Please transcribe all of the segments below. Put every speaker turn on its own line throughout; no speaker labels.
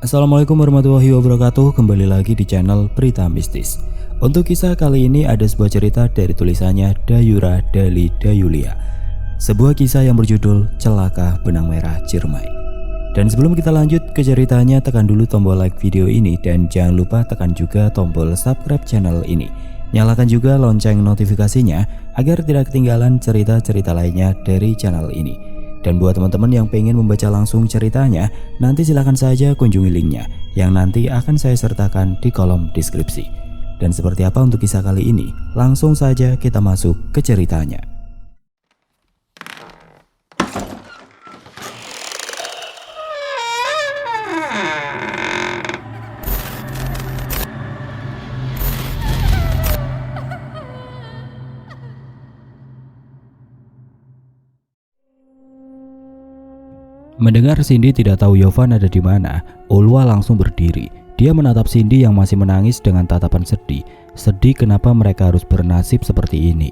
Assalamualaikum warahmatullahi wabarakatuh. Kembali lagi di channel Berita Mistis. Untuk kisah kali ini ada sebuah cerita dari tulisannya Dayura Dali Dayulia. Sebuah kisah yang berjudul Celaka Benang Merah Ciremai. Dan sebelum kita lanjut ke ceritanya, tekan dulu tombol like video ini dan jangan lupa tekan juga tombol subscribe channel ini. Nyalakan juga lonceng notifikasinya agar tidak ketinggalan cerita-cerita lainnya dari channel ini. Dan buat teman-teman yang pengen membaca langsung ceritanya, nanti silahkan saja kunjungi linknya yang nanti akan saya sertakan di kolom deskripsi. Dan seperti apa untuk kisah kali ini? Langsung saja kita masuk ke ceritanya. Mendengar Cindy tidak tahu Yovan ada di mana, Ulwa langsung berdiri. Dia menatap Cindy yang masih menangis dengan tatapan sedih. Sedih kenapa mereka harus bernasib seperti ini.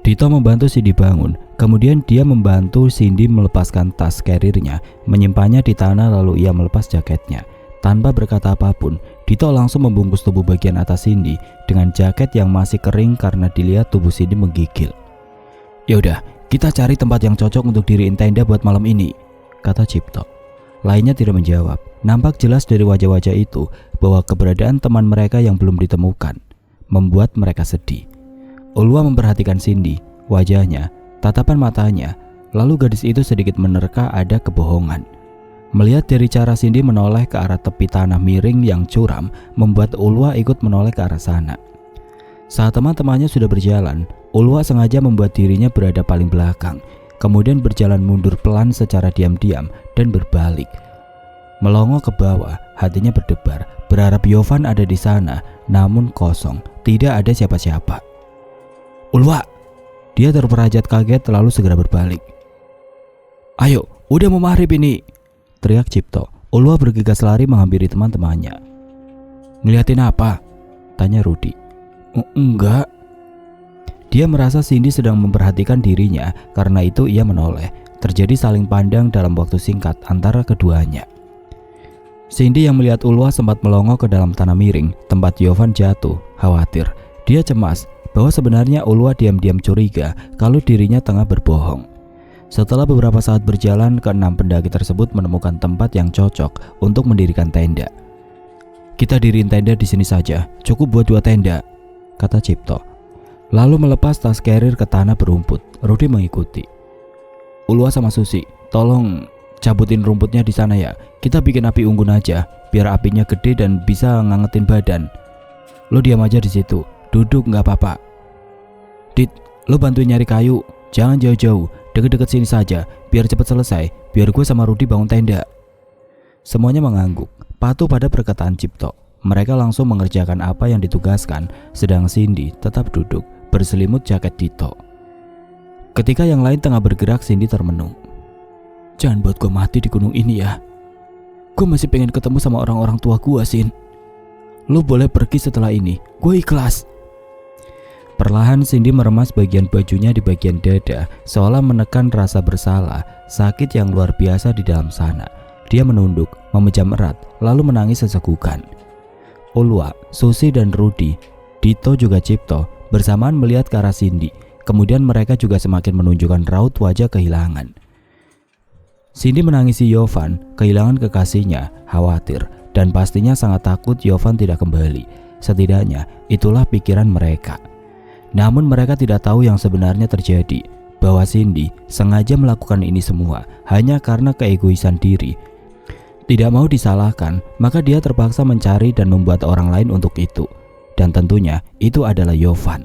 Dito membantu Cindy bangun, kemudian dia membantu Cindy melepaskan tas carrier-nya, menyimpannya di tanah lalu ia melepas jaketnya. Tanpa berkata apapun, Dito langsung membungkus tubuh bagian atas Cindy dengan jaket yang masih kering karena dilihat tubuh Cindy menggigil. "Yaudah, kita cari tempat yang cocok untuk diriin tenda buat malam ini," kata Cipto. Lainnya tidak menjawab. Nampak jelas dari wajah-wajah itu bahwa keberadaan teman mereka yang belum ditemukan membuat mereka sedih. Ulwa memperhatikan Cindy, wajahnya, tatapan matanya, lalu gadis itu sedikit menerka ada kebohongan. Melihat dari cara Cindy menoleh ke arah tepi tanah miring yang curam membuat Ulwa ikut menoleh ke arah sana. Saat teman-temannya sudah berjalan, Ulwa sengaja membuat dirinya berada paling belakang, kemudian berjalan mundur pelan secara diam-diam dan berbalik. Melongo ke bawah, hatinya berdebar, berharap Yovan ada di sana, namun kosong, tidak ada siapa-siapa. "Ulwa!" Dia terperajat kaget lalu segera berbalik. "Ayo, udah mau maghrib ini!" teriak Cipto. Ulwa bergegas lari menghampiri teman-temannya. "Ngeliatin apa?" tanya Rudi. "Enggak." Dia merasa Cindy sedang memperhatikan dirinya, karena itu ia menoleh. Terjadi saling pandang dalam waktu singkat antara keduanya. Cindy yang melihat Ulwa sempat melongo ke dalam tanah miring tempat Yovan jatuh, khawatir. Dia cemas bahwa sebenarnya Ulwa diam-diam curiga kalau dirinya tengah berbohong. Setelah beberapa saat berjalan, keenam pendaki tersebut menemukan tempat yang cocok untuk mendirikan tenda. "Kita diriin tenda di sini saja, cukup buat 2 tenda," kata Cipto. Lalu melepas tas carrier ke tanah berumput. Rudi mengikuti. "Ulwa sama Susi, tolong cabutin rumputnya di sana ya. Kita bikin api unggun aja, biar apinya gede dan bisa ngangetin badan. Lo diam aja di situ, duduk nggak apa-apa. Dit, lo bantuin nyari kayu, jangan jauh-jauh, deket-deket sini saja, biar cepet selesai, biar gue sama Rudi bangun tenda." Semuanya mengangguk, patuh pada perkataan Cipto. Mereka langsung mengerjakan apa yang ditugaskan, sedang Cindy tetap duduk berselimut jaket Dito. Ketika yang lain tengah bergerak, Cindy termenung. "Jangan buat gue mati di gunung ini ya. Gue masih pengen ketemu sama orang-orang tua gue, Sin. Lo boleh pergi setelah ini, gue ikhlas." Perlahan Cindy meremas bagian bajunya di bagian dada, seolah menekan rasa bersalah, sakit yang luar biasa di dalam sana. Dia menunduk, memejam erat, lalu menangis sesekukan. Ulwa, Susi dan Rudi, Dito juga Cipto bersamaan melihat ke arah Cindy. Kemudian mereka juga semakin menunjukkan raut wajah kehilangan. Cindy menangisi Yovan, kehilangan kekasihnya, khawatir, dan pastinya sangat takut Yovan tidak kembali. Setidaknya itulah pikiran mereka. Namun mereka tidak tahu yang sebenarnya terjadi, bahwa Cindy sengaja melakukan ini semua hanya karena keegoisan diri. Tidak mau disalahkan, maka dia terpaksa mencari dan membuat orang lain untuk itu. Dan tentunya itu adalah Yovan.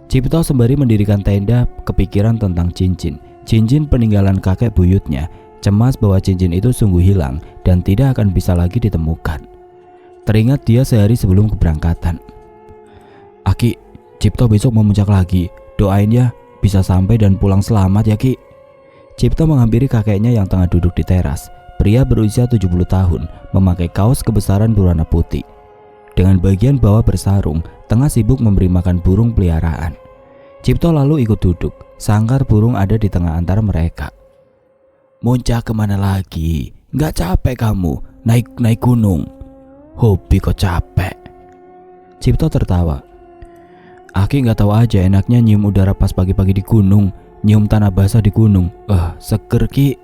Cipto sembari mendirikan tenda kepikiran tentang cincin peninggalan kakek buyutnya, cemas bahwa cincin itu sungguh hilang dan tidak akan bisa lagi ditemukan. Teringat dia sehari sebelum keberangkatan. "Aki, Cipto besok mau muncak lagi, doain ya bisa sampai dan pulang selamat ya Ki." Cipto menghampiri kakeknya yang tengah duduk di teras. Pria berusia 70 tahun, memakai kaos kebesaran berwarna putih. Dengan bagian bawah bersarung, tengah sibuk memberi makan burung peliharaan. Cipto lalu ikut duduk, sangkar burung ada di tengah antara mereka. "Muncak kemana lagi? Gak capek kamu? naik gunung. Hobi kok capek. Cipto tertawa. Aki nggak tahu aja enaknya nyium udara pas pagi-pagi di gunung, nyium tanah basah di gunung. Seger Ki.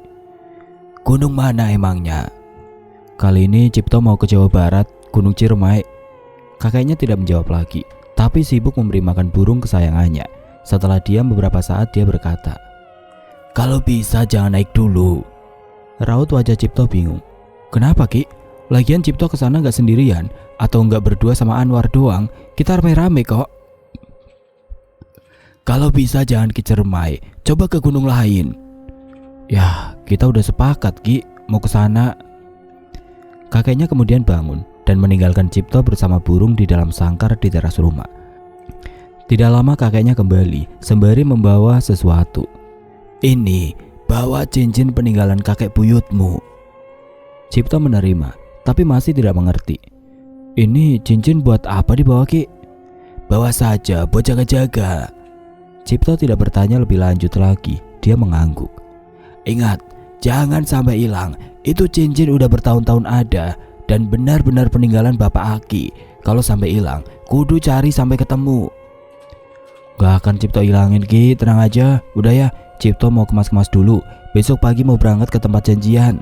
Gunung mana emangnya? Kali ini Cipto mau ke Jawa Barat, Gunung Ciremai. Kakeknya tidak menjawab lagi, tapi sibuk memberi makan burung kesayangannya. Setelah diam beberapa saat dia berkata, "Kalau bisa jangan naik dulu." Raut wajah Cipto bingung. "Kenapa Ki? Lagian Cipto kesana gak sendirian, atau gak berdua sama Anwar doang, kita rame-rame kok." "Kalau bisa jangan ke Ciremai, coba ke gunung lain." "Ya kita udah sepakat Ki, mau kesana." Kakeknya kemudian bangun dan meninggalkan Cipto bersama burung di dalam sangkar di teras rumah. Tidak lama kakeknya kembali sembari membawa sesuatu. "Ini, bawa cincin peninggalan kakek buyutmu." Cipto menerima, tapi masih tidak mengerti. "Ini cincin buat apa dibawa Ki?" "Bawa saja buat jaga-jaga." Cipto tidak bertanya lebih lanjut lagi, dia mengangguk. "Ingat, jangan sampai hilang. Itu cincin udah bertahun-tahun ada dan benar-benar peninggalan Bapak Aki. Kalau sampai hilang, kudu cari sampai ketemu." "Gak akan Cipto hilangin Ki, tenang aja. Udah ya, Cipto mau kemas-kemas dulu. Besok pagi mau berangkat ke tempat janjian."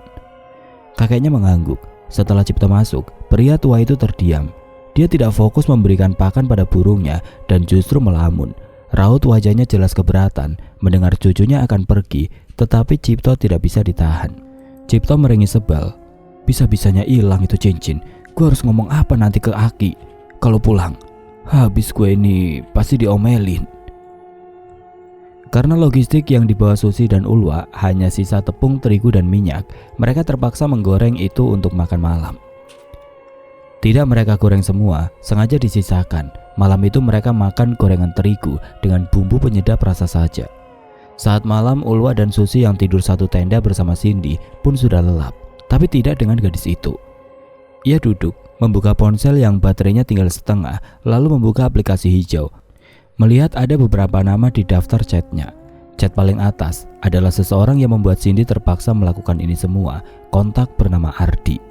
Kakeknya mengangguk. Setelah Cipto masuk, pria tua itu terdiam. Dia tidak fokus memberikan pakan pada burungnya dan justru melamun. Raut wajahnya jelas keberatan mendengar cucunya akan pergi, tetapi Cipto tidak bisa ditahan. Cipto meringis sebal. Bisa-bisanya hilang itu cincin. Gue harus ngomong apa nanti ke Aki? Kalau pulang, habis gue ini pasti diomelin. Karena logistik yang dibawa Susi dan Ulwa hanya sisa tepung, terigu, dan minyak, mereka terpaksa menggoreng itu untuk makan malam. Tidak mereka goreng semua, sengaja disisakan. Malam itu mereka makan gorengan terigu dengan bumbu penyedap rasa saja. Saat malam, Ulwa dan Susi yang tidur satu tenda bersama Cindy pun sudah lelap, tapi tidak dengan gadis itu. Ia duduk, membuka ponsel yang baterainya tinggal setengah, lalu membuka aplikasi hijau. Melihat ada beberapa nama di daftar chatnya. Chat paling atas adalah seseorang yang membuat Cindy terpaksa melakukan ini semua, kontak bernama Ardi.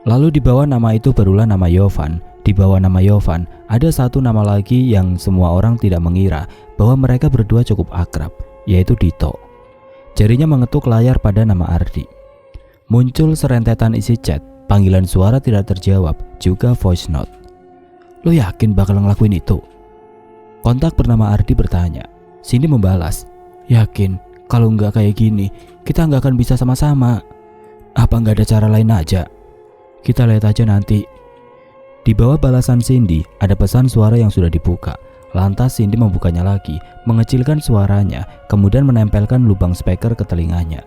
Lalu di bawah nama itu barulah nama Yovan. Di bawah nama Yovan ada satu nama lagi yang semua orang tidak mengira bahwa mereka berdua cukup akrab, yaitu Dito. Jarinya mengetuk layar pada nama Ardi. Muncul serentetan isi chat, panggilan suara tidak terjawab, juga voice note. "Lo yakin bakal ngelakuin itu?" Kontak bernama Ardi bertanya. Cindy membalas, "Yakin, kalau nggak kayak gini, kita nggak akan bisa sama-sama. Apa nggak ada cara lain aja? Kita lihat aja nanti." Di bawah balasan Cindy, ada pesan suara yang sudah dibuka. Lantas Cindy membukanya lagi, mengecilkan suaranya, kemudian menempelkan lubang speaker ke telinganya.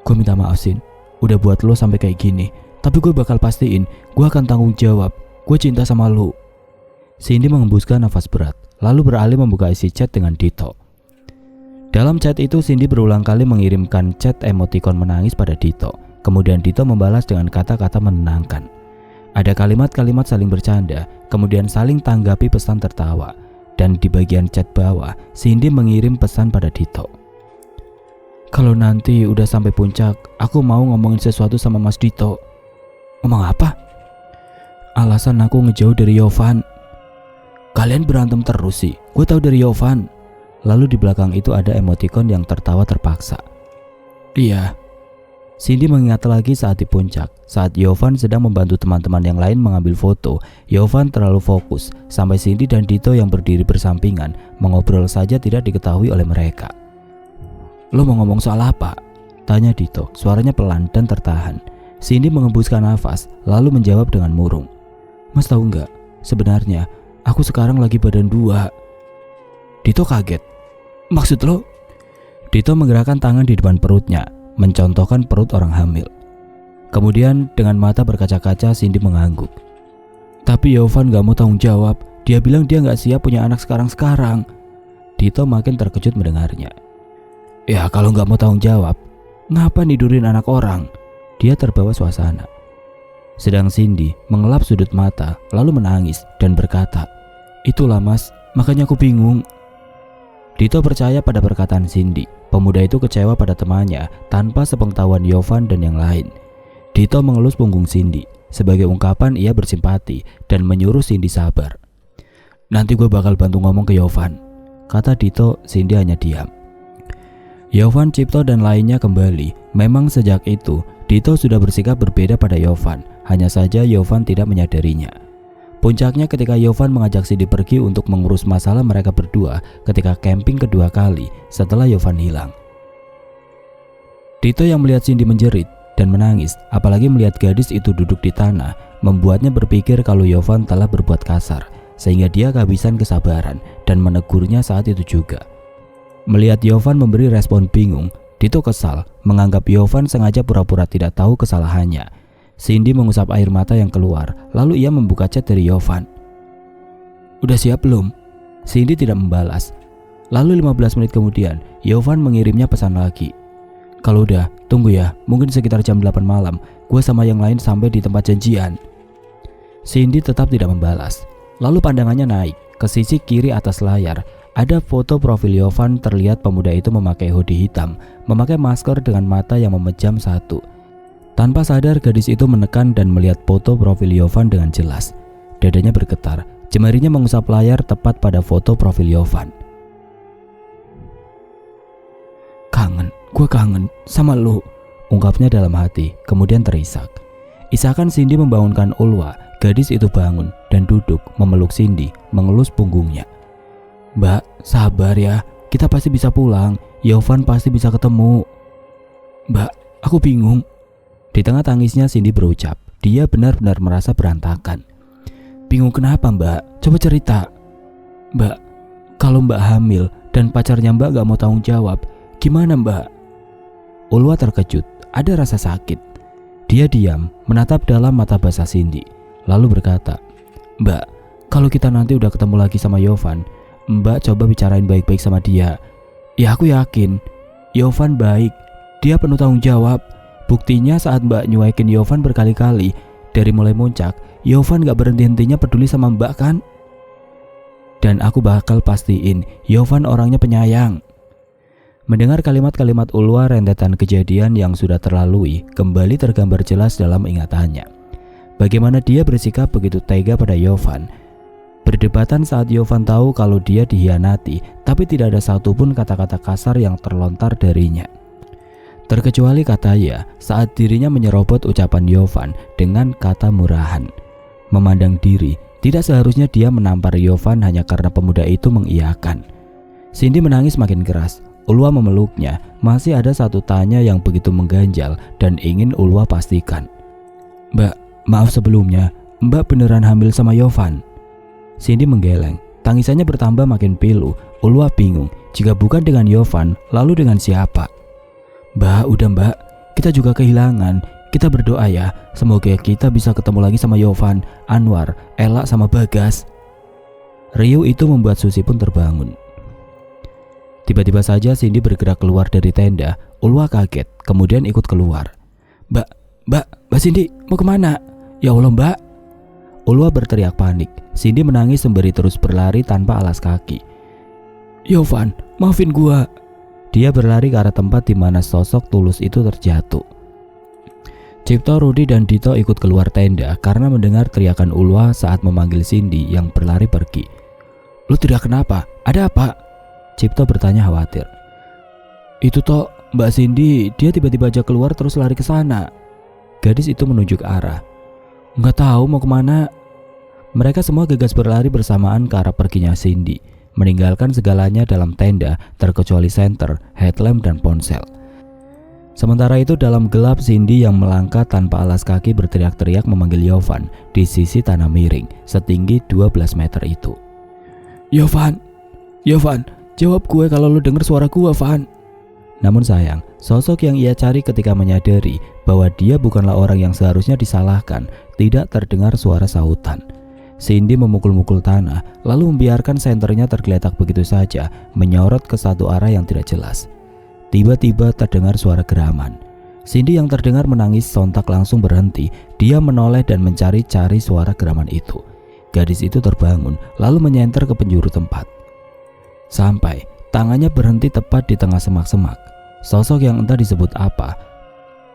"Gue minta maaf Sin, udah buat lo sampai kayak gini. Tapi gue bakal pastiin, gue akan tanggung jawab. Gue cinta sama lo." Cindy mengembuskan nafas berat, lalu beralih membuka isi chat dengan Dito. Dalam chat itu Cindy berulang kali mengirimkan chat emotikon menangis pada Dito. Kemudian Dito membalas dengan kata-kata menenangkan. Ada kalimat-kalimat saling bercanda, kemudian saling tanggapi pesan tertawa. Dan di bagian chat bawah, Cindy mengirim pesan pada Dito. "Kalau nanti udah sampai puncak, aku mau ngomongin sesuatu sama Mas Dito." "Ngomong apa?" "Alasan aku ngejauh dari Yovan." "Kalian berantem terus sih, gue tahu dari Yovan." Lalu di belakang itu ada emotikon yang tertawa terpaksa. "Iya." Cindy mengingat lagi saat di puncak, saat Yovan sedang membantu teman-teman yang lain mengambil foto. Yovan terlalu fokus, sampai Cindy dan Dito yang berdiri bersampingan mengobrol saja tidak diketahui oleh mereka. "Lo mau ngomong soal apa?" tanya Dito, suaranya pelan dan tertahan. Cindy mengembuskan nafas, lalu menjawab dengan murung. "Mas tahu nggak, sebenarnya aku sekarang lagi badan 2. Dito kaget. "Maksud lo?" Dito menggerakkan tangan di depan perutnya, mencontohkan perut orang hamil. Kemudian dengan mata berkaca-kaca Cindy mengangguk. "Tapi Yovan gak mau tanggung jawab. Dia bilang dia gak siap punya anak sekarang-sekarang." Dito makin terkejut mendengarnya. "Ya kalau gak mau tanggung jawab, ngapa nidurin anak orang?" Dia terbawa suasana. Sedang Cindy mengelap sudut mata, lalu menangis dan berkata, "Itulah Mas, makanya aku bingung." Dito percaya pada perkataan Cindy. Pemuda itu kecewa pada temannya tanpa sepengetahuan Yovan dan yang lain. Dito mengelus punggung Cindy. Sebagai ungkapan ia bersimpati dan menyuruh Cindy sabar. Nanti gue bakal bantu ngomong ke Yovan, kata Dito. Cindy hanya diam. Yovan, Cipto dan lainnya kembali. Memang sejak itu Dito sudah bersikap berbeda pada Yovan. Hanya saja Yovan tidak menyadarinya. Puncaknya ketika Yovan mengajak Cindy pergi untuk mengurus masalah mereka berdua ketika camping kedua kali setelah Yovan hilang. Dito yang melihat Cindy menjerit dan menangis, apalagi melihat gadis itu duduk di tanah, membuatnya berpikir kalau Yovan telah berbuat kasar, sehingga dia kehabisan kesabaran dan menegurnya saat itu juga. Melihat Yovan memberi respon bingung, Dito kesal, menganggap Yovan sengaja pura-pura tidak tahu kesalahannya. Cindy mengusap air mata yang keluar, lalu ia membuka chat dari Yovan. Udah siap belum? Cindy tidak membalas. Lalu 15 menit kemudian, Yovan mengirimnya pesan lagi. Kalau udah, tunggu ya, mungkin sekitar jam 8 malam, gue sama yang lain sampai di tempat janjian. Cindy tetap tidak membalas. Lalu pandangannya naik ke sisi kiri atas layar. Ada foto profil Yovan. Terlihat pemuda itu memakai hoodie hitam, memakai masker dengan mata yang memejam satu. Tanpa sadar gadis itu menekan dan melihat foto profil Yovan dengan jelas. Dadanya bergetar, jemarinya mengusap layar tepat pada foto profil Yovan. Gue kangen sama lu, ungkapnya dalam hati, kemudian terisak. Isakan Cindy membangunkan Ulwa. Gadis itu bangun dan duduk memeluk Cindy, mengelus punggungnya. Mbak, sabar ya, kita pasti bisa pulang. Yovan pasti bisa ketemu. Mbak, aku bingung. Di tengah tangisnya Cindy berucap, dia benar-benar merasa berantakan. Bingung kenapa mbak? Coba cerita. Mbak, kalau mbak hamil dan pacarnya mbak gak mau tanggung jawab, gimana mbak? Ulwa terkejut, ada rasa sakit. Dia diam, menatap dalam mata basah Cindy, lalu berkata, Mbak, kalau kita nanti udah ketemu lagi sama Yovan, mbak coba bicarain baik-baik sama dia. Ya aku yakin Yovan baik, dia penuh tanggung jawab. Buktinya saat mbak nyuekin Yovan berkali-kali, dari mulai muncak, Yovan gak berhenti-hentinya peduli sama mbak kan? Dan aku bakal pastiin Yovan orangnya penyayang. Mendengar kalimat-kalimat Ulwa, rentetan kejadian yang sudah terlalui kembali tergambar jelas dalam ingatannya. Bagaimana dia bersikap begitu tega pada Yovan. Berdebatan saat Yovan tahu kalau dia dihianati, tapi tidak ada satupun kata-kata kasar yang terlontar darinya. Terkecuali katanya saat dirinya menyerobot ucapan Yovan dengan kata murahan. Memandang diri, tidak seharusnya dia menampar Yovan hanya karena pemuda itu mengiyakan. Cindy menangis makin keras. Ulwa memeluknya. Masih ada satu tanya yang begitu mengganjal dan ingin Ulwa pastikan. Mbak, maaf sebelumnya, mbak beneran hamil sama Yovan? Cindy menggeleng. Tangisannya bertambah makin pilu. Ulwa bingung, jika bukan dengan Yovan, lalu dengan siapa? Mbak, udah mbak, kita juga kehilangan. Kita berdoa ya, semoga kita bisa ketemu lagi sama Yovan, Anwar, Ella sama Bagas. Riuh itu membuat Susi pun terbangun. Tiba-tiba saja Cindy bergerak keluar dari tenda. Ulwa kaget, kemudian ikut keluar. Mbak Cindy, mau kemana? Ya Allah mbak. Ulwa berteriak panik. Cindy menangis sembari terus berlari tanpa alas kaki. Yovan, maafin gua. Dia berlari ke arah tempat di mana sosok tulus itu terjatuh. Cipto, Rudy, dan Dito ikut keluar tenda karena mendengar teriakan Ulwa saat memanggil Cindy yang berlari pergi. Lu teriak kenapa? Ada apa? Cipto bertanya khawatir. Itu toh Mbak Cindy, dia tiba-tiba aja keluar terus lari ke sana. Gadis itu menunjuk arah. Nggak tahu mau kemana. Mereka semua gegas berlari bersamaan ke arah perginya Cindy, meninggalkan segalanya dalam tenda terkecuali senter, headlamp, dan ponsel. Sementara itu dalam gelap, Cindy yang melangkah tanpa alas kaki berteriak-teriak memanggil Yovan di sisi tanah miring setinggi 12 meter itu. Yovan, jawab gue kalau lu denger suara gue, Van. Namun sayang, sosok yang ia cari ketika menyadari bahwa dia bukanlah orang yang seharusnya disalahkan, tidak terdengar suara sautan. Cindy memukul-mukul tanah, lalu membiarkan senternya tergeletak begitu saja, menyorot ke satu arah yang tidak jelas. Tiba-tiba terdengar suara geraman. Cindy yang terdengar menangis sontak langsung berhenti. Dia menoleh dan mencari-cari suara geraman itu. Gadis itu terbangun, lalu menyenter ke penjuru tempat. Sampai tangannya berhenti tepat di tengah semak-semak. Sosok yang entah disebut apa.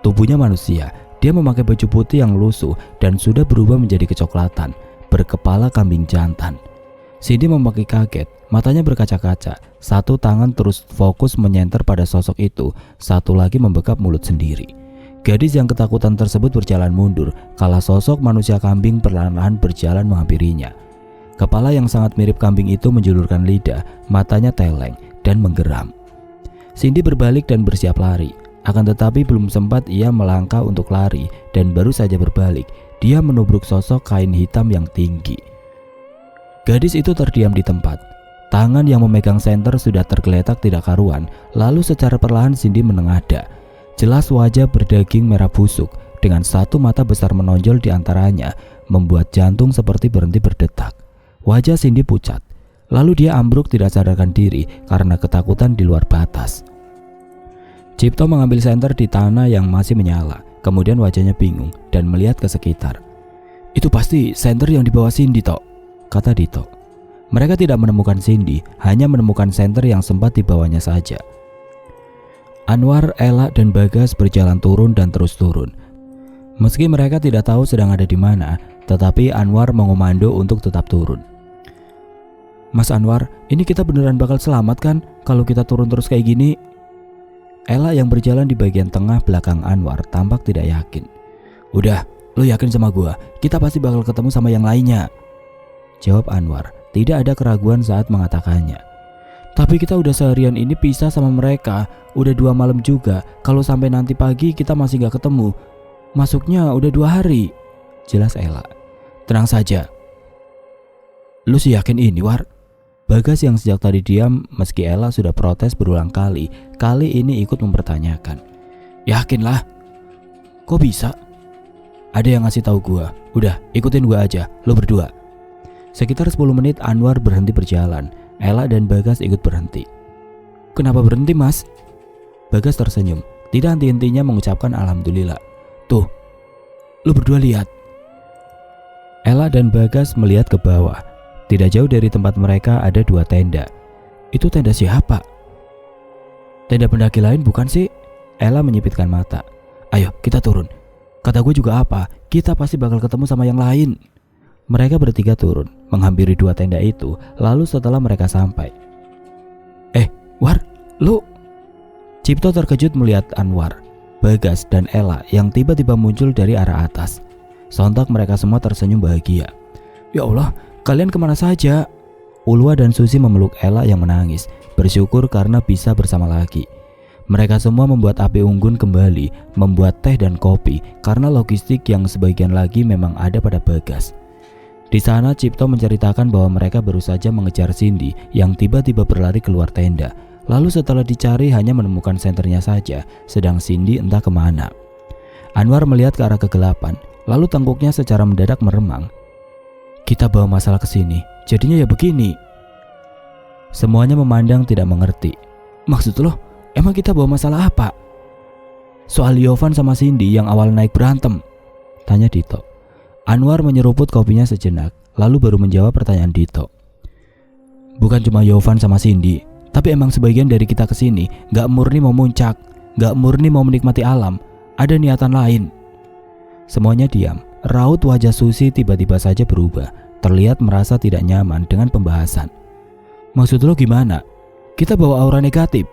Tubuhnya manusia, Dia memakai baju putih yang lusuh dan sudah berubah menjadi kecoklatan, berkepala kambing jantan. Cindy memakai kaget, matanya berkaca-kaca. Satu tangan terus fokus menyenter pada sosok itu, satu lagi membekap mulut sendiri. Gadis yang ketakutan tersebut berjalan mundur, kala sosok manusia kambing perlahan-lahan berjalan menghampirinya. Kepala yang sangat mirip kambing itu menjulurkan lidah, matanya teleng dan menggeram. Cindy berbalik dan bersiap lari. Akan tetapi belum sempat ia melangkah untuk lari dan baru saja berbalik, dia menubruk sosok kain hitam yang tinggi. Gadis itu terdiam di tempat. Tangan yang memegang senter sudah tergeletak tidak karuan, lalu secara perlahan Cindy menengadah. Jelas wajah berdaging merah busuk dengan satu mata besar menonjol di antaranya, membuat jantung seperti berhenti berdetak. Wajah Cindy pucat, lalu dia ambruk tidak sadarkan diri karena ketakutan di luar batas. Cipto mengambil senter di tanah yang masih menyala, kemudian wajahnya bingung dan melihat ke sekitar. "Itu pasti senter yang dibawa Cindy, Tok," kata Dito. Mereka tidak menemukan Cindy, hanya menemukan senter yang sempat dibawanya saja. Anwar, Ella, dan Bagas berjalan turun dan terus turun. Meski mereka tidak tahu sedang ada di mana, tetapi Anwar mengomando untuk tetap turun. "Mas Anwar, ini kita beneran bakal selamat kan kalau kita turun terus kayak gini?" Ella yang berjalan di bagian tengah belakang Anwar tampak tidak yakin. "Udah, lo yakin sama gua, kita pasti bakal ketemu sama yang lainnya," jawab Anwar. Tidak ada keraguan saat mengatakannya. "Tapi kita udah seharian ini pisah sama mereka, udah 2 malam juga. Kalau sampai nanti pagi kita masih gak ketemu, masuknya udah 2 hari, jelas Ella. "Tenang saja. Lu sih yakin ini, War?" Bagas yang sejak tadi diam meski Ella sudah protes berulang kali ini ikut mempertanyakan. "Yakinlah. Kok bisa?" "Ada yang ngasih tahu gua. Udah, ikutin gua aja, lu berdua." Sekitar 10 menit Anwar berhenti berjalan. Ella dan Bagas ikut berhenti. "Kenapa berhenti, Mas?" Bagas tersenyum, tidak henti-hentinya mengucapkan alhamdulillah. "Tuh, lu berdua lihat." Ella dan Bagas melihat ke bawah. Tidak jauh dari tempat mereka ada 2 tenda. "Itu tenda siapa?" "Tenda pendaki lain bukan sih?" Ella menyipitkan mata. "Ayo kita turun. Kata gue juga apa, kita pasti bakal ketemu sama yang lain." Mereka bertiga turun, menghampiri 2 tenda itu. Lalu setelah mereka sampai, War, lu?" Cipto terkejut melihat Anwar, Bagas, dan Ella yang tiba-tiba muncul dari arah atas. Sontak mereka semua tersenyum bahagia. "Ya Allah, kalian kemana saja?" Ulwa dan Susi memeluk Ella yang menangis, bersyukur karena bisa bersama lagi. Mereka semua membuat api unggun kembali, membuat teh dan kopi karena logistik yang sebagian lagi memang ada pada Bagas. Di sana Cipto menceritakan bahwa mereka baru saja mengejar Cindy yang tiba-tiba berlari keluar tenda. Lalu setelah dicari hanya menemukan senternya saja, sedang Cindy entah kemana. Anwar melihat ke arah kegelapan, lalu tengkuknya secara mendadak meremang. "Kita bawa masalah ke sini, jadinya ya begini." Semuanya memandang tidak mengerti. "Maksud lo, emang kita bawa masalah apa?" "Soal Yovan sama Cindy yang awal naik berantem," tanya Dito. Anwar menyeruput kopinya sejenak, lalu baru menjawab pertanyaan Dito. "Bukan cuma Yovan sama Cindy, tapi emang sebagian dari kita kesini gak murni mau muncak, gak murni mau menikmati alam, ada niatan lain." Semuanya diam. Raut wajah Susi tiba-tiba saja berubah, terlihat merasa tidak nyaman dengan pembahasan. "Maksud lo gimana? Kita bawa aura negatif?"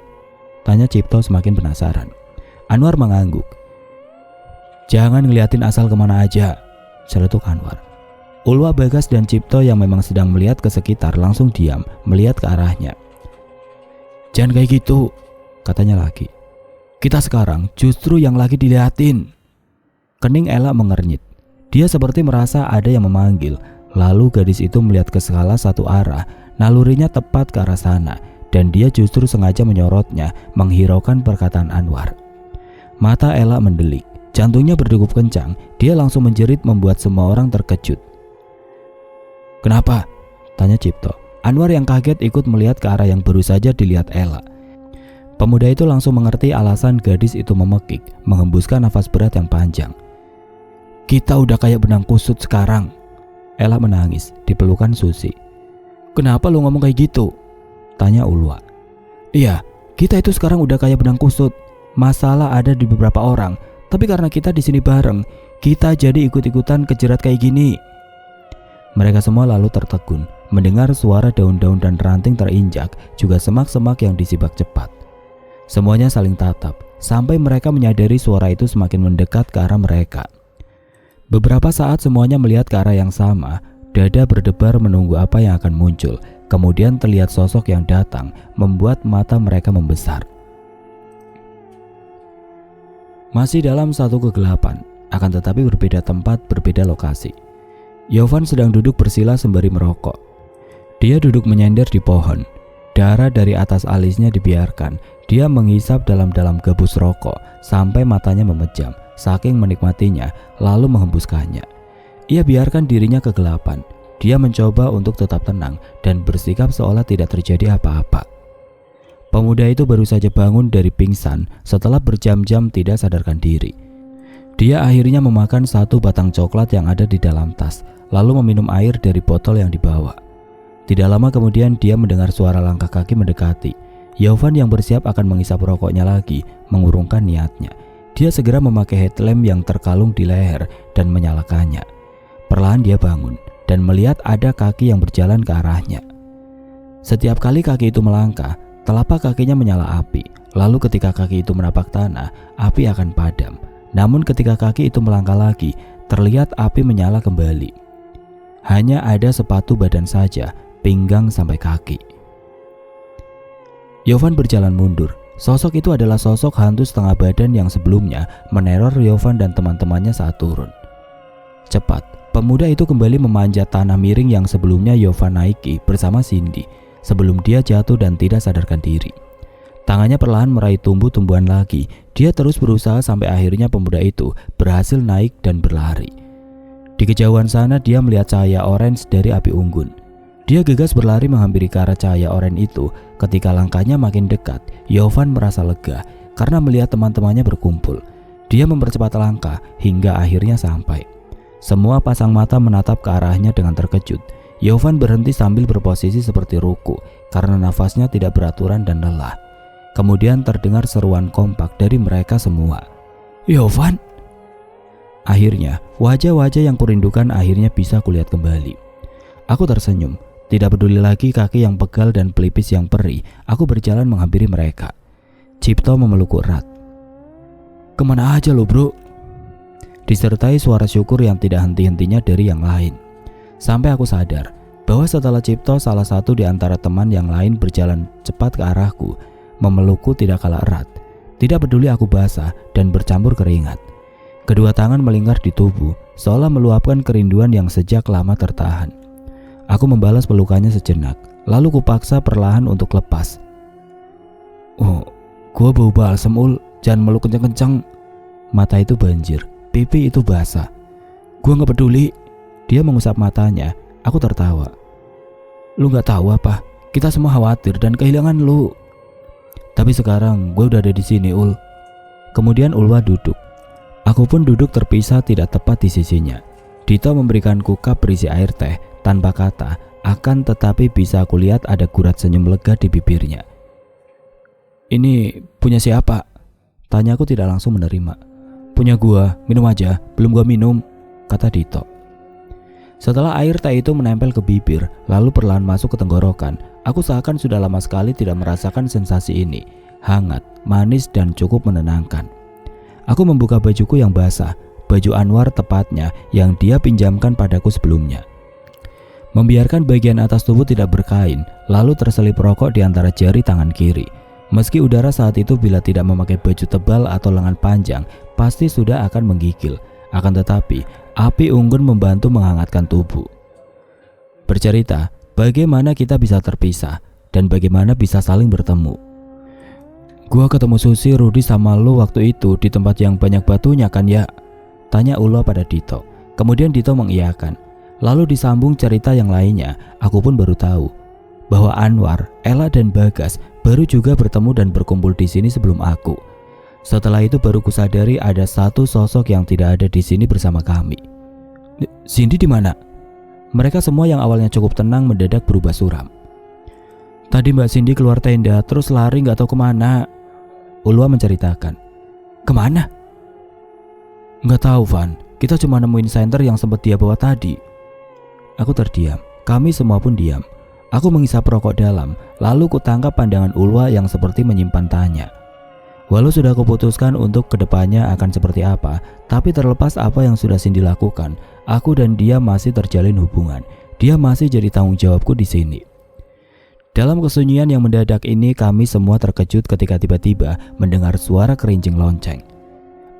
tanya Cipto semakin penasaran. Anwar mengangguk. "Jangan ngeliatin asal kemana aja," celetuk Anwar. Ulwa, Bagas, dan Cipto yang memang sedang melihat ke sekitar langsung diam melihat ke arahnya. "Jangan kayak gitu," katanya lagi. "Kita sekarang justru yang lagi dilihatin." Kening Ella mengernyit. Dia seperti merasa ada yang memanggil. Lalu gadis itu melihat ke salah satu arah. Nalurinya tepat ke arah sana, dan dia justru sengaja menyorotnya, menghiraukan perkataan Anwar. Mata Ella mendelik. Jantungnya berdegup kencang. Dia langsung menjerit membuat semua orang terkejut. "Kenapa?" tanya Cipto. Anwar yang kaget ikut melihat ke arah yang baru saja dilihat Ella. Pemuda itu langsung mengerti alasan gadis itu memekik, menghembuskan nafas berat yang panjang. "Kita udah kayak benang kusut sekarang." Ella menangis di pelukan Susi. "Kenapa lu ngomong kayak gitu?" tanya Ulwa. "Iya, kita itu sekarang udah kayak benang kusut. Masalah ada di beberapa orang, Tapi karena kita di sini bareng, kita jadi ikut-ikutan kejerat kayak gini. Mereka semua lalu tertegun mendengar suara daun-daun dan ranting terinjak, juga semak-semak yang disibak cepat. Semuanya saling tatap sampai mereka menyadari suara itu semakin mendekat ke arah mereka. Beberapa saat semuanya melihat ke arah yang sama, dada berdebar menunggu apa yang akan muncul. Kemudian terlihat sosok yang datang, membuat mata mereka membesar. Masih dalam satu kegelapan, akan tetapi berbeda tempat, berbeda lokasi. Yovan sedang duduk bersila sembari merokok. Dia duduk menyender di pohon. Darah dari atas alisnya dibiarkan. Dia menghisap dalam-dalam gabus rokok sampai matanya memejam, saking menikmatinya, lalu menghembuskannya. Ia biarkan dirinya kegelapan. Dia mencoba untuk tetap tenang dan bersikap seolah tidak terjadi apa-apa. Pemuda itu baru saja bangun dari pingsan setelah berjam-jam tidak sadarkan diri. Dia akhirnya memakan satu batang coklat yang ada di dalam tas, lalu meminum air dari botol yang dibawa. Tidak lama kemudian dia mendengar suara langkah kaki mendekati. Yovan yang bersiap akan menghisap rokoknya lagi mengurungkan niatnya. Dia segera memakai headlamp yang terkalung di leher dan menyalakannya. Perlahan dia bangun dan melihat ada kaki yang berjalan ke arahnya. Setiap kali kaki itu melangkah, telapak kakinya menyala api. Lalu ketika kaki itu menapak tanah, api akan padam. Namun ketika kaki itu melangkah lagi, terlihat api menyala kembali. Hanya ada sepatu badan saja, pinggang sampai kaki. Yovan berjalan mundur. Sosok itu adalah sosok hantu setengah badan yang sebelumnya meneror Yovan dan teman-temannya saat turun. Cepat, pemuda itu kembali memanjat tanah miring yang sebelumnya Yovan naiki bersama Cindy sebelum dia jatuh dan tidak sadarkan diri. Tangannya perlahan meraih tumbuh-tumbuhan lagi. Dia terus berusaha sampai akhirnya pemuda itu berhasil naik dan berlari. Di kejauhan sana dia melihat cahaya orange dari api unggun. Dia gegas berlari menghampiri ke arah cahaya oranye itu. Ketika langkahnya makin dekat, Yovan merasa lega karena melihat teman-temannya berkumpul. Dia mempercepat langkah hingga akhirnya sampai. Semua pasang mata menatap ke arahnya dengan terkejut. Yovan berhenti sambil berposisi seperti ruku karena nafasnya tidak beraturan dan lelah. Kemudian terdengar seruan kompak dari mereka semua. "Yovan!" Akhirnya, wajah-wajah yang kurindukan akhirnya bisa kulihat kembali. Aku tersenyum. Tidak peduli lagi kaki yang pegal dan pelipis yang perih, aku berjalan menghampiri mereka. Cipto memelukku erat. "Kemana aja lo bro?" Disertai suara syukur yang tidak henti-hentinya dari yang lain. Sampai aku sadar bahwa setelah Cipto, salah satu di antara teman yang lain berjalan cepat ke arahku, memelukku tidak kalah erat. Tidak peduli aku basah dan bercampur keringat. Kedua tangan melingkar di tubuh, seolah meluapkan kerinduan yang sejak lama tertahan. Aku membalas pelukannya sejenak, lalu kupaksa perlahan untuk lepas. "Oh, gua bau balsam ul, jangan meluk kencang-kencang." Mata itu banjir, pipi itu basah. "Gua gak peduli." Dia mengusap matanya. Aku tertawa. "Lu gak tahu apa? Kita semua khawatir dan kehilangan lu. Tapi sekarang gue udah ada di sini ul." Kemudian Ulwa duduk. Aku pun duduk terpisah tidak tepat di sisinya. Dito memberikanku cup berisi air teh tanpa kata, akan tetapi bisa aku lihat ada gurat senyum lega di bibirnya. "Ini punya siapa?" Tanyaku tidak langsung menerima. "Punya gua, minum aja, belum gua minum," kata Dito. Setelah air teh itu menempel ke bibir, lalu perlahan masuk ke tenggorokan, aku seakan sudah lama sekali tidak merasakan sensasi ini. Hangat, manis dan cukup menenangkan. Aku membuka bajuku yang basah, baju Anwar tepatnya yang dia pinjamkan padaku sebelumnya. Membiarkan bagian atas tubuh tidak berkain, lalu terselip rokok di antara jari tangan kiri. Meski udara saat itu bila tidak memakai baju tebal atau lengan panjang, pasti sudah akan menggigil. Akan tetapi, api unggun membantu menghangatkan tubuh. Bercerita, bagaimana kita bisa terpisah dan bagaimana bisa saling bertemu. "Gua ketemu Susi, Rudi sama lo waktu itu di tempat yang banyak batunya kan ya?" tanya Ulwa pada Dito. Kemudian Dito mengiyakan. Lalu disambung cerita yang lainnya. Aku pun baru tahu bahwa Anwar, Ella dan Bagas baru juga bertemu dan berkumpul di sini sebelum aku. Setelah itu baru kusadari ada satu sosok yang tidak ada di sini bersama kami. "Cindy di mana?" Mereka semua yang awalnya cukup tenang mendadak berubah suram. "Tadi Mbak Cindy keluar tenda terus lari gak tahu kemana." Ulwa menceritakan. "Kemana?" Nggak tahu Van, kita cuma nemuin senter yang sempat dia bawa tadi. Aku terdiam, kami semua pun diam. Aku menghisap rokok dalam, lalu kutangkap pandangan Ulwa yang seperti menyimpan tanya. Walau sudah kuputuskan untuk kedepannya akan seperti apa, tapi terlepas apa yang sudah Cindy lakukan, aku dan dia masih terjalin hubungan. Dia masih jadi tanggung jawabku di sini. Dalam kesunyian yang mendadak ini, kami semua terkejut ketika tiba-tiba mendengar suara kerincing lonceng.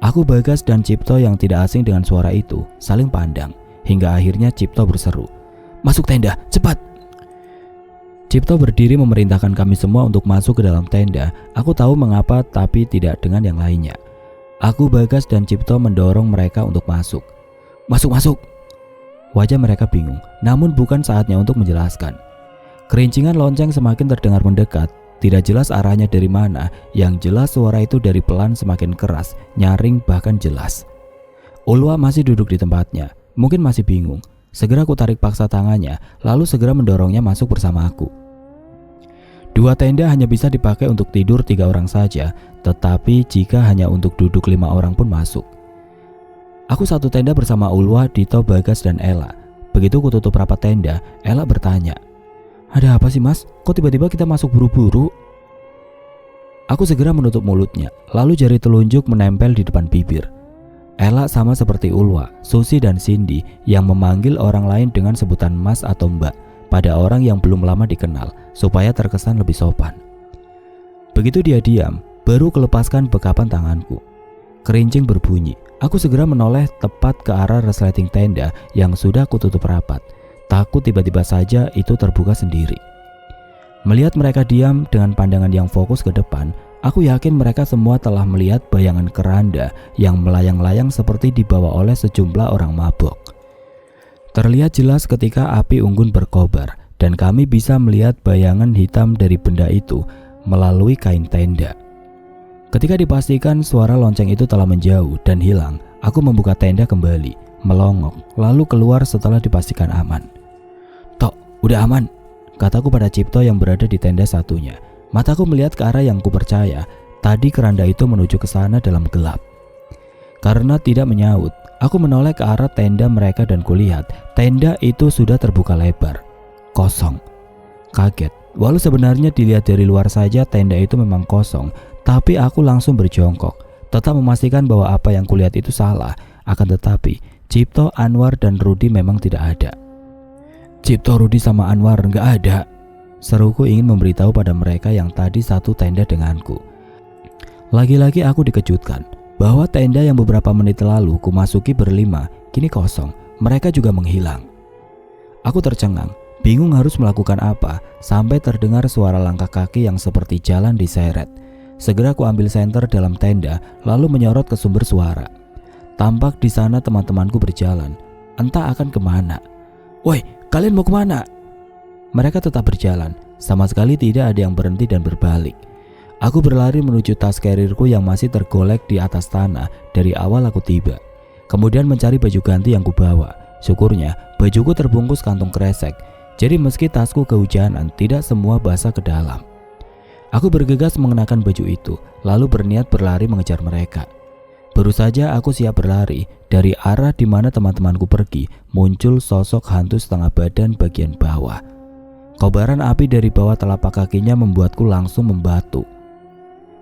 Aku, Bagas, dan Cipto yang tidak asing dengan suara itu saling pandang, hingga akhirnya Cipto berseru, "Masuk tenda, cepat!" Cipto berdiri memerintahkan kami semua untuk masuk ke dalam tenda. Aku tahu mengapa, tapi tidak dengan yang lainnya. Aku, Bagas, dan Cipto mendorong mereka untuk masuk. "Masuk, masuk!" Wajah mereka bingung, namun bukan saatnya untuk menjelaskan. Kerincingan lonceng semakin terdengar mendekat. Tidak jelas arahnya dari mana, yang jelas suara itu dari pelan semakin keras, nyaring bahkan jelas. Ulwa masih duduk di tempatnya, mungkin masih bingung. Segera ku tarik paksa tangannya, lalu segera mendorongnya masuk bersama aku. 2 tenda hanya bisa dipakai untuk tidur 3 orang saja, tetapi jika hanya untuk duduk 5 orang pun masuk. Aku 1 tenda bersama Ulwa, Dito, Bagas, dan Ella. Begitu ku tutup rapat tenda, Ella bertanya, "Ada apa sih Mas? Kok tiba-tiba kita masuk buru-buru?" Aku segera menutup mulutnya, lalu jari telunjuk menempel di depan bibir. Ella sama seperti Ulwa, Susi, dan Cindy yang memanggil orang lain dengan sebutan Mas atau Mbak pada orang yang belum lama dikenal supaya terkesan lebih sopan. Begitu dia diam, baru kelepaskan bekapan tanganku. Kerincing berbunyi. Aku segera menoleh tepat ke arah resleting tenda yang sudah kututup rapat. Takut tiba-tiba saja itu terbuka sendiri. Melihat mereka diam dengan pandangan yang fokus ke depan, aku yakin mereka semua telah melihat bayangan keranda yang melayang-layang seperti dibawa oleh sejumlah orang mabok. Terlihat jelas ketika api unggun berkobar dan kami bisa melihat bayangan hitam dari benda itu melalui kain tenda. Ketika dipastikan suara lonceng itu telah menjauh dan hilang, aku membuka tenda kembali, melongok, lalu keluar setelah dipastikan aman. "Tok, udah aman," kataku pada Cipto yang berada di tenda satunya. Mataku melihat ke arah yang kupercaya, tadi keranda itu menuju ke sana dalam gelap. Karena tidak menyaut, aku menoleh ke arah tenda mereka dan kulihat tenda itu sudah terbuka lebar, kosong. Kaget, walau sebenarnya dilihat dari luar saja tenda itu memang kosong, tapi aku langsung berjongkok, tetap memastikan bahwa apa yang kulihat itu salah. Akan tetapi Cipto, Anwar, dan Rudi memang tidak ada. "Cipto, Rudi, sama Anwar nggak ada," seruku ingin memberitahu pada mereka yang tadi satu tenda denganku. Lagi-lagi aku dikejutkan bahwa tenda yang beberapa menit lalu ku masuki berlima kini kosong. Mereka juga menghilang. Aku tercengang, bingung harus melakukan apa, sampai terdengar suara langkah kaki yang seperti jalan diseret. Segera ku ambil senter dalam tenda, lalu menyorot ke sumber suara. Tampak di sana teman-temanku berjalan, entah akan kemana. "Woi, kalian mau kemana?" Mereka tetap berjalan, sama sekali tidak ada yang berhenti dan berbalik. Aku berlari menuju tas karirku yang masih tergolek di atas tanah dari awal aku tiba. Kemudian mencari baju ganti yang kubawa. Syukurnya bajuku terbungkus kantung kresek, jadi meski tasku kehujanan, tidak semua basah ke dalam. Aku bergegas mengenakan baju itu, lalu berniat berlari mengejar mereka. Baru saja aku siap berlari, dari arah di mana teman-temanku pergi, muncul sosok hantu setengah badan bagian bawah. Kobaran api dari bawah telapak kakinya membuatku langsung membatu.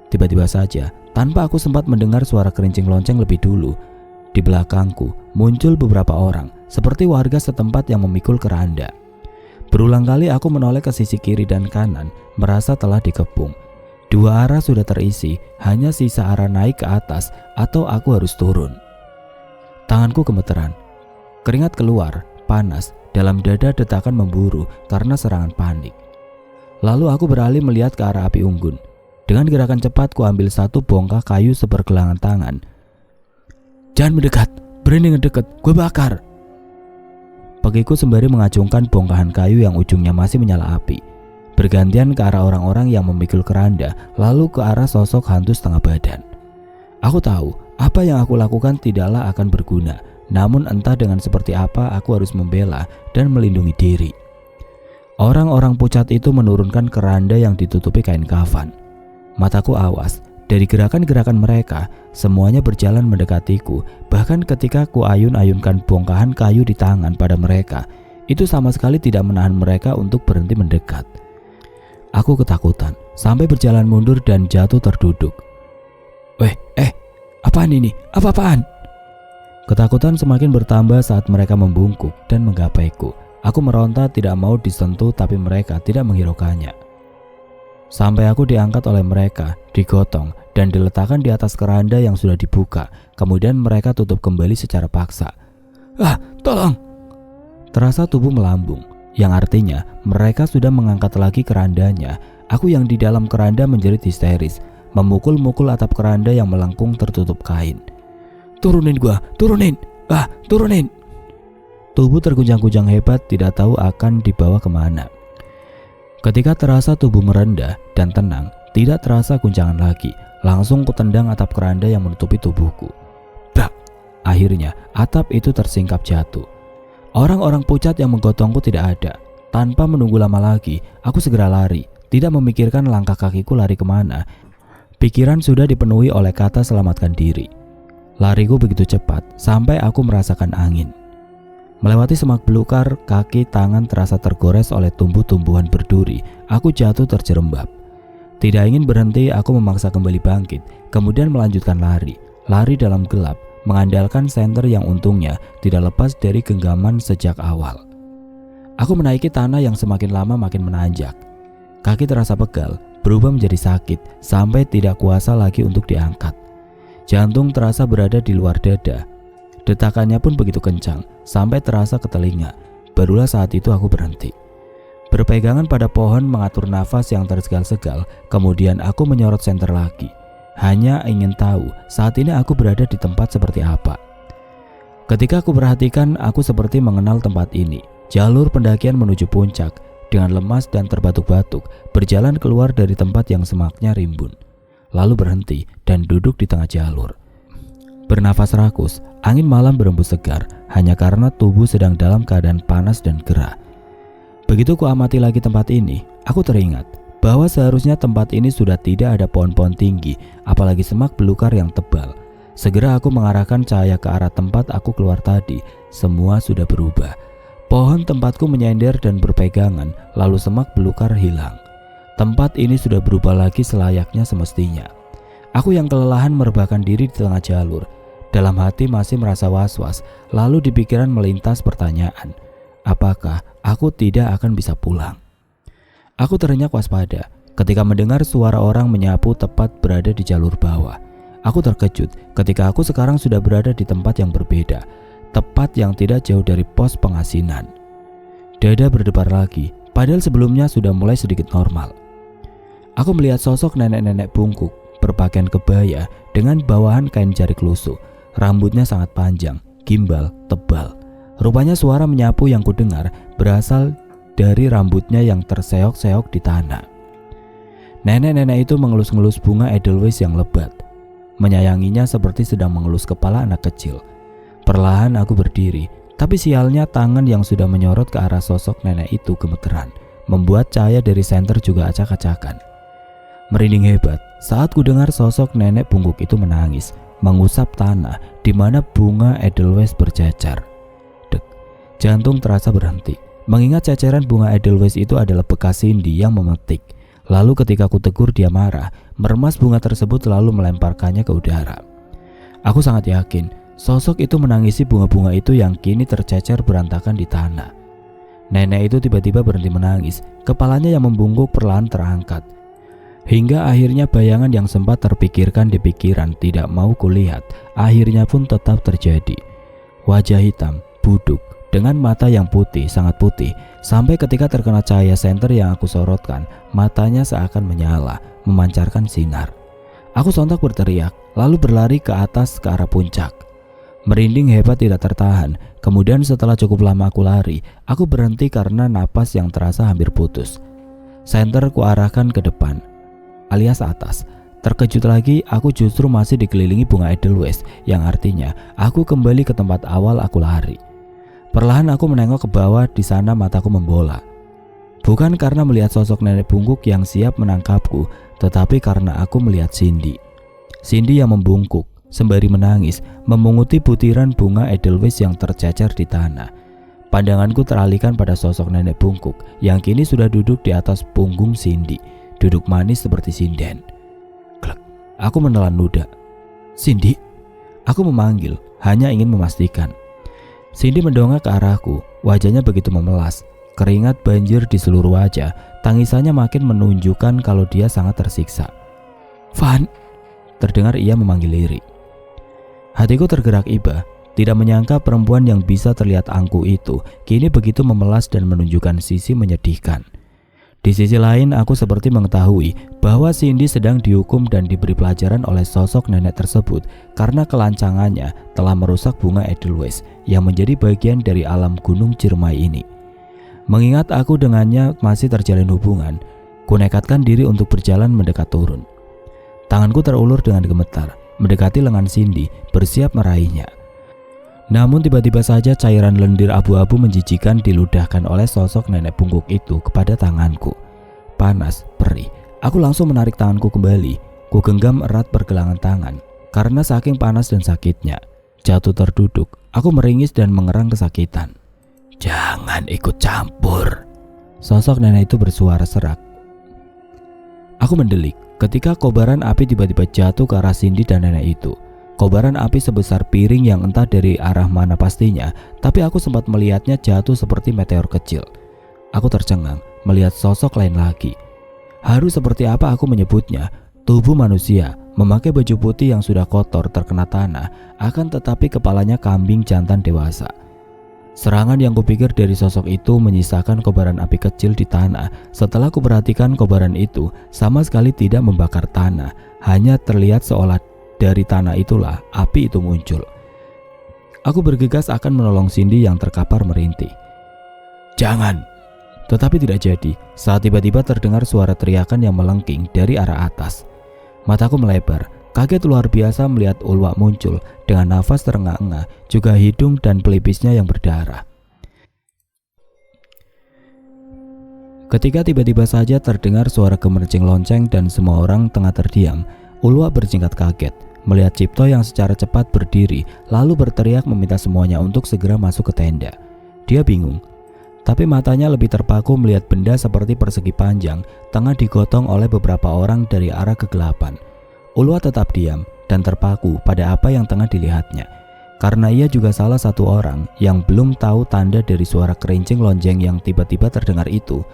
Tiba-tiba saja, tanpa aku sempat mendengar suara kerincing lonceng lebih dulu, di belakangku muncul beberapa orang, seperti warga setempat yang memikul keranda. Berulang kali aku menoleh ke sisi kiri dan kanan, merasa telah dikepung. 2 arah sudah terisi, hanya sisa arah naik ke atas atau aku harus turun. Tanganku gemeteran, keringat keluar, panas, dalam dada detakan memburu karena serangan panik. Lalu aku beralih melihat ke arah api unggun. Dengan gerakan cepat ku ambil satu bongkah kayu sepergelangan tangan. "Jangan mendekat, berani ngedeket, gue bakar!" Pagiku sembari mengacungkan bongkahan kayu yang ujungnya masih menyala api. Bergantian ke arah orang-orang yang memikul keranda, lalu ke arah sosok hantu setengah badan. Aku tahu apa yang aku lakukan tidaklah akan berguna, namun entah dengan seperti apa aku harus membela dan melindungi diri. Orang-orang pucat itu menurunkan keranda yang ditutupi kain kafan. Mataku awas, Dari gerakan-gerakan mereka, semuanya berjalan mendekatiku. Bahkan ketika ku ayun-ayunkan bongkahan kayu di tangan pada mereka, itu sama sekali tidak menahan mereka untuk berhenti mendekat. Aku ketakutan, sampai berjalan mundur dan jatuh terduduk. Apaan ini? Apa-apaan? Ketakutan semakin bertambah saat mereka membungkuk dan menggapaiku. Aku meronta tidak mau disentuh, tapi mereka tidak menghiraukannya. Sampai aku diangkat oleh mereka, digotong, dan diletakkan di atas keranda yang sudah dibuka. Kemudian mereka tutup kembali secara paksa. Tolong! Terasa tubuh melambung, yang artinya mereka sudah mengangkat lagi kerandanya. Aku yang di dalam keranda menjerit histeris, memukul-mukul atap keranda yang melengkung tertutup kain. Turunin gua, turunin! Turunin! Tubuh terguncang-guncang hebat, tidak tahu akan dibawa kemana. Ketika terasa tubuh merendah dan tenang, tidak terasa guncangan lagi. Langsung kutendang atap keranda yang menutupi tubuhku. Brak! Akhirnya atap itu tersingkap jatuh. Orang-orang pucat yang menggotongku tidak ada. Tanpa menunggu lama lagi, aku segera lari. Tidak memikirkan langkah kakiku lari kemana. Pikiran sudah dipenuhi oleh kata selamatkan diri. Lariku begitu cepat sampai aku merasakan angin. Melewati semak belukar, kaki tangan terasa tergores oleh tumbuh-tumbuhan berduri. Aku jatuh terjerembab. Tidak ingin berhenti, aku memaksa kembali bangkit, kemudian melanjutkan lari. Lari dalam gelap, mengandalkan senter yang untungnya tidak lepas dari genggaman sejak awal. Aku menaiki tanah yang semakin lama makin menanjak. Kaki terasa pegal, berubah menjadi sakit, sampai tidak kuasa lagi untuk diangkat. Jantung terasa berada di luar dada. Detakannya pun begitu kencang, sampai terasa ke telinga. Barulah saat itu aku berhenti. Berpegangan pada pohon mengatur nafas yang tersegal-segal, kemudian aku menyorot senter lagi. Hanya ingin tahu saat ini aku berada di tempat seperti apa. Ketika aku perhatikan, aku seperti mengenal tempat ini. Jalur pendakian menuju puncak, dengan lemas dan terbatuk-batuk, berjalan keluar dari tempat yang semaknya rimbun. Lalu berhenti dan duduk di tengah jalur. Bernafas rakus, angin malam berembus segar hanya karena tubuh sedang dalam keadaan panas dan gerah. Begitu ku amati lagi tempat ini, aku teringat bahwa seharusnya tempat ini sudah tidak ada pohon-pohon tinggi, apalagi semak belukar yang tebal. Segera aku mengarahkan cahaya ke arah tempat aku keluar tadi. Semua sudah berubah. Pohon tempatku menyender dan berpegangan, lalu semak belukar hilang. Tempat ini sudah berubah lagi selayaknya semestinya. Aku yang kelelahan merebahkan diri di tengah jalur. Dalam hati masih merasa was-was, lalu di pikiran melintas pertanyaan, apakah aku tidak akan bisa pulang? Aku terenyak waspada ketika mendengar suara orang menyapu tepat berada di jalur bawah. Aku terkejut ketika aku sekarang sudah berada di tempat yang berbeda, tepat yang tidak jauh dari pos pengasinan. Dada berdebar lagi, padahal sebelumnya sudah mulai sedikit normal. Aku melihat sosok nenek-nenek bungkuk, berpakaian kebaya dengan bawahan kain jarik lusuh. Rambutnya sangat panjang, gimbal, tebal. Rupanya suara menyapu yang kudengar berasal dari rambutnya yang terseok-seok di tanah. Nenek-nenek itu mengelus-ngelus bunga edelweiss yang lebat. Menyayanginya seperti sedang mengelus kepala anak kecil. Perlahan aku berdiri, tapi sialnya tangan yang sudah menyorot ke arah sosok nenek itu gemeteran, membuat cahaya dari senter juga acak-acakan. Merinding hebat saat kudengar sosok nenek bungkuk itu menangis, mengusap tanah di mana bunga edelweiss bercecer. Dek, jantung terasa berhenti, mengingat ceceran bunga edelweiss itu adalah bekas Cindy yang memetik. Lalu ketika ku tegur dia marah, meremas bunga tersebut lalu melemparkannya ke udara. Aku sangat yakin sosok itu menangisi bunga-bunga itu yang kini tercecer berantakan di tanah. Nenek itu tiba-tiba berhenti menangis, kepalanya yang membungkuk perlahan terangkat. Hingga akhirnya bayangan yang sempat terpikirkan di pikiran tidak mau kulihat, akhirnya pun tetap terjadi. Wajah hitam, buduk, dengan mata yang putih, sangat putih, sampai ketika terkena cahaya senter yang aku sorotkan, matanya seakan menyala, memancarkan sinar. Aku sontak berteriak, lalu berlari ke atas ke arah puncak. Merinding hebat tidak tertahan, kemudian setelah cukup lama aku lari, aku berhenti karena napas yang terasa hampir putus. Senter kuarahkan ke depan, alias atas. Terkejut lagi, aku justru masih dikelilingi bunga edelweiss, yang artinya aku kembali ke tempat awal aku lari. Perlahan aku menengok ke bawah, di sana mataku membola. Bukan karena melihat sosok nenek bungkuk yang siap menangkapku, tetapi karena aku melihat Cindy. Cindy yang membungkuk sembari menangis memunguti butiran bunga edelweiss yang tercecer di tanah. Pandanganku teralihkan pada sosok nenek bungkuk yang kini sudah duduk di atas punggung Cindy, duduk manis seperti sinden. Klek, aku menelan ludah. Cindy, aku memanggil, hanya ingin memastikan. Cindy mendongak ke arahku, wajahnya begitu memelas. Keringat banjir di seluruh wajah, tangisannya makin menunjukkan kalau dia sangat tersiksa. Van, terdengar ia memanggil lirik. Hatiku tergerak iba, tidak menyangka perempuan yang bisa terlihat angkuh itu kini begitu memelas dan menunjukkan sisi menyedihkan. Di sisi lain, aku seperti mengetahui bahwa Cindy sedang dihukum dan diberi pelajaran oleh sosok nenek tersebut karena kelancangannya telah merusak bunga edelweiss yang menjadi bagian dari alam gunung Ciremai ini. Mengingat aku dengannya masih terjalin hubungan, ku nekatkan diri untuk berjalan mendekat turun. Tanganku terulur dengan gemetar, mendekati lengan Cindy, bersiap meraihnya. Namun tiba-tiba saja cairan lendir abu-abu menjijikan diludahkan oleh sosok nenek bungkuk itu kepada tanganku. Panas, perih. Aku langsung menarik tanganku kembali. Ku genggam erat pergelangan tangan karena saking panas dan sakitnya. Jatuh terduduk, aku meringis dan mengerang kesakitan. Jangan ikut campur, sosok nenek itu bersuara serak. Aku mendelik ketika kobaran api tiba-tiba jatuh ke arah Cindy dan nenek itu. Kobaran api sebesar piring yang entah dari arah mana pastinya, tapi aku sempat melihatnya jatuh seperti meteor kecil. Aku tercengang melihat sosok lain lagi. Haru seperti apa aku menyebutnya, tubuh manusia memakai baju putih yang sudah kotor terkena tanah, akan tetapi kepalanya kambing jantan dewasa. Serangan yang kupikir dari sosok itu menyisakan kobaran api kecil di tanah. Setelah kuperhatikan, kobaran itu sama sekali tidak membakar tanah, hanya terlihat seolah dari tanah itulah api itu muncul. Aku bergegas akan menolong Cindy yang terkapar merintih. Jangan! Tetapi tidak jadi saat tiba-tiba terdengar suara teriakan yang melengking dari arah atas. Mataku melebar, kaget luar biasa melihat Ulwa muncul dengan nafas terengah-engah, juga hidung dan pelipisnya yang berdarah. Ketika tiba-tiba saja terdengar suara gemercing lonceng dan semua orang tengah terdiam, Ulwa berjingkat kaget melihat Cipto yang secara cepat berdiri lalu berteriak meminta semuanya untuk segera masuk ke tenda. Dia bingung, tapi matanya lebih terpaku melihat benda seperti persegi panjang tengah digotong oleh beberapa orang dari arah kegelapan. Ulwa tetap diam dan terpaku pada apa yang tengah dilihatnya, karena ia juga salah satu orang yang belum tahu tanda dari suara kerincing lonceng yang tiba-tiba terdengar itu.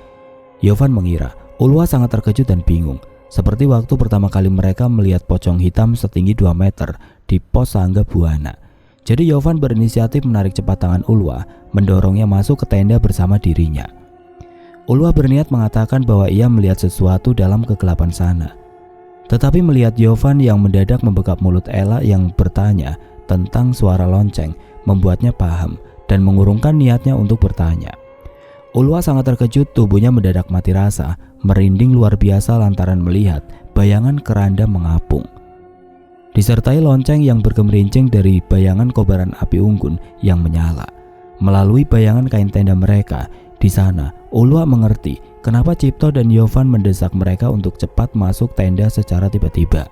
Yovan mengira Ulwa sangat terkejut dan bingung, seperti waktu pertama kali mereka melihat pocong hitam setinggi 2 meter di pos Sangga Buana. Jadi Yovan berinisiatif menarik cepat tangan Ulwa, mendorongnya masuk ke tenda bersama dirinya. Ulwa berniat mengatakan bahwa ia melihat sesuatu dalam kegelapan sana. Tetapi melihat Yovan yang mendadak membekap mulut Ella yang bertanya tentang suara lonceng, membuatnya paham dan mengurungkan niatnya untuk bertanya. Ulwa sangat terkejut, tubuhnya mendadak mati rasa, merinding luar biasa lantaran melihat bayangan keranda mengapung, disertai lonceng yang bergemerincing dari bayangan kobaran api unggun yang menyala. Melalui bayangan kain tenda mereka, di sana Ulwa mengerti kenapa Cipto dan Yovan mendesak mereka untuk cepat masuk tenda secara tiba-tiba.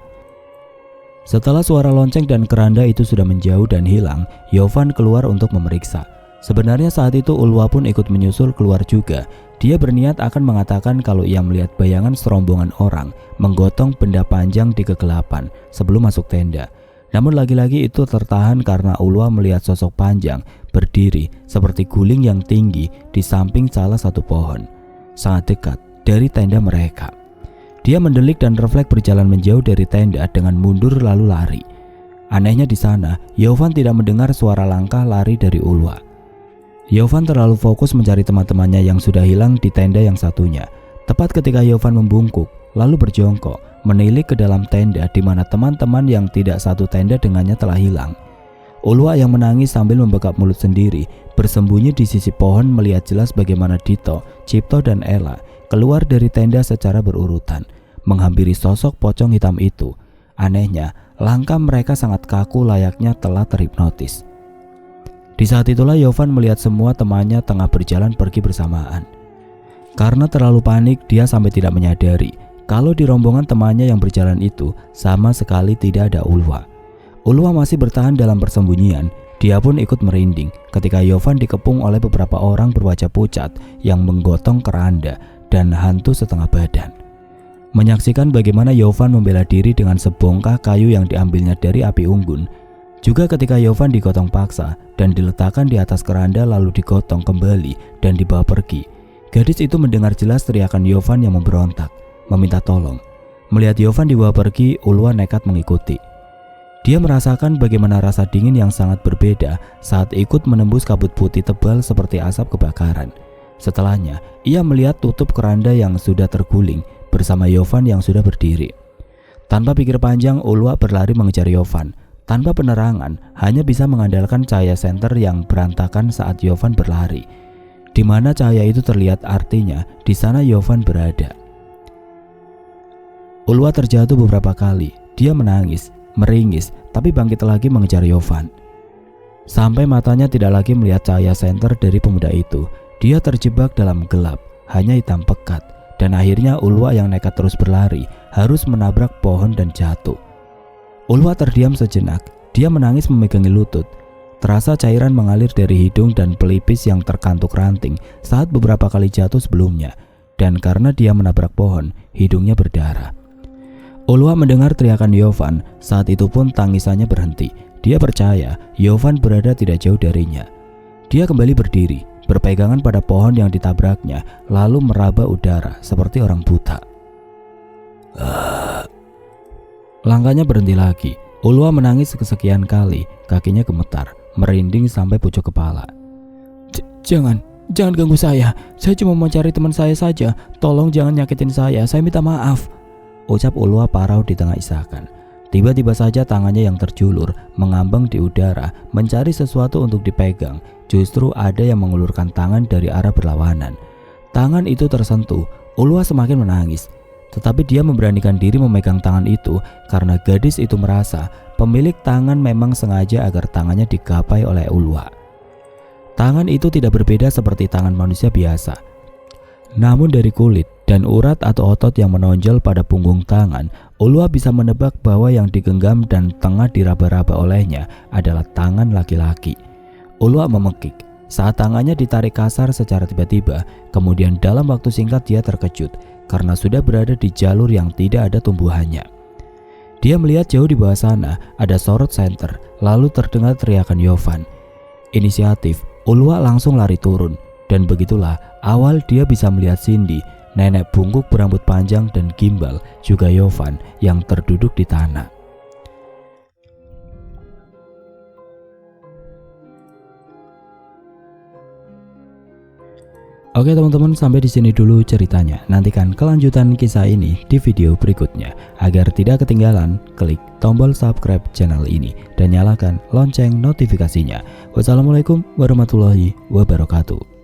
Setelah suara lonceng dan keranda itu sudah menjauh dan hilang, Yovan keluar untuk memeriksa. Sebenarnya saat itu Ulwa pun ikut menyusul keluar juga. Dia berniat akan mengatakan kalau ia melihat bayangan serombongan orang menggotong benda panjang di kegelapan sebelum masuk tenda. Namun lagi-lagi itu tertahan karena Ulwa melihat sosok panjang berdiri seperti guling yang tinggi di samping salah satu pohon, sangat dekat dari tenda mereka. Dia mendelik dan refleks berjalan menjauh dari tenda dengan mundur lalu lari. Anehnya di sana, Yovan tidak mendengar suara langkah lari dari Ulwa. Yovan terlalu fokus mencari teman-temannya yang sudah hilang di tenda yang satunya. Tepat ketika Yovan membungkuk, lalu berjongkok, menilik ke dalam tenda di mana teman-teman yang tidak satu tenda dengannya telah hilang. Ulwa yang menangis sambil membekap mulut sendiri, bersembunyi di sisi pohon melihat jelas bagaimana Dito, Cipto dan Ella keluar dari tenda secara berurutan, menghampiri sosok pocong hitam itu. Anehnya, langkah mereka sangat kaku layaknya telah terhipnotis. Di saat itulah Yovan melihat semua temannya tengah berjalan pergi bersamaan. Karena terlalu panik, dia sampai tidak menyadari kalau di rombongan temannya yang berjalan itu sama sekali tidak ada Ulwa. Ulwa masih bertahan dalam persembunyian. Dia pun ikut merinding ketika Yovan dikepung oleh beberapa orang berwajah pucat yang menggotong keranda dan hantu setengah badan. Menyaksikan bagaimana Yovan membela diri dengan sebongkah kayu yang diambilnya dari api unggun, juga ketika Yovan digotong paksa dan diletakkan di atas keranda lalu digotong kembali dan dibawa pergi, gadis itu mendengar jelas teriakan Yovan yang memberontak, meminta tolong. Melihat Yovan dibawa pergi, Ulwa nekat mengikuti. Dia merasakan bagaimana rasa dingin yang sangat berbeda saat ikut menembus kabut putih tebal seperti asap kebakaran. Setelahnya, ia melihat tutup keranda yang sudah terguling bersama Yovan yang sudah berdiri. Tanpa pikir panjang, Ulwa berlari mengejar Yovan. Tanpa penerangan, hanya bisa mengandalkan cahaya senter yang berantakan saat Yovan berlari. Di mana cahaya itu terlihat, artinya di sana Yovan berada. Ulwa terjatuh beberapa kali. Dia menangis, meringis, tapi bangkit lagi mengejar Yovan. Sampai matanya tidak lagi melihat cahaya senter dari pemuda itu. Dia terjebak dalam gelap, hanya hitam pekat. Dan akhirnya Ulwa yang nekat terus berlari harus menabrak pohon dan jatuh. Ulwa terdiam sejenak. Dia menangis memegangi lutut. Terasa cairan mengalir dari hidung dan pelipis yang terkantuk ranting saat beberapa kali jatuh sebelumnya. Dan karena dia menabrak pohon, hidungnya berdarah. Ulwa mendengar teriakan Yovan. Saat itu pun tangisannya berhenti. Dia percaya Yovan berada tidak jauh darinya. Dia kembali berdiri, berpegangan pada pohon yang ditabraknya, lalu meraba udara seperti orang buta. Langkahnya berhenti lagi. Ulwa menangis kesekian kali. Kakinya gemetar, merinding sampai pucuk kepala. Jangan ganggu saya. Saya cuma mau cari teman saya saja. Tolong jangan nyakitin saya minta maaf, ucap Ulwa parau di tengah isakan. Tiba-tiba saja tangannya yang terjulur mengambang di udara mencari sesuatu untuk dipegang. Justru ada yang mengulurkan tangan dari arah berlawanan. Tangan itu tersentuh. Ulwa semakin menangis. Tetapi dia memberanikan diri memegang tangan itu karena gadis itu merasa pemilik tangan memang sengaja agar tangannya digapai oleh Ulwa. Tangan itu tidak berbeda seperti tangan manusia biasa. Namun dari kulit dan urat atau otot yang menonjol pada punggung tangan, Ulwa bisa menebak bahwa yang digenggam dan tengah diraba-raba olehnya adalah tangan laki-laki. Ulwa memekik saat tangannya ditarik kasar secara tiba-tiba. Kemudian dalam waktu singkat dia terkejut karena sudah berada di jalur yang tidak ada tumbuhannya. Dia melihat jauh di bawah sana ada sorot senter, lalu terdengar teriakan Yovan. Inisiatif, Ulwa langsung lari turun. Dan begitulah awal dia bisa melihat Cindy, nenek bungkuk berambut panjang dan gimbal, juga Yovan yang terduduk di tanah. Oke teman-teman, sampai di sini dulu ceritanya. Nantikan kelanjutan kisah ini di video berikutnya. Agar tidak ketinggalan, klik tombol subscribe channel ini dan nyalakan lonceng notifikasinya. Wassalamualaikum warahmatullahi wabarakatuh.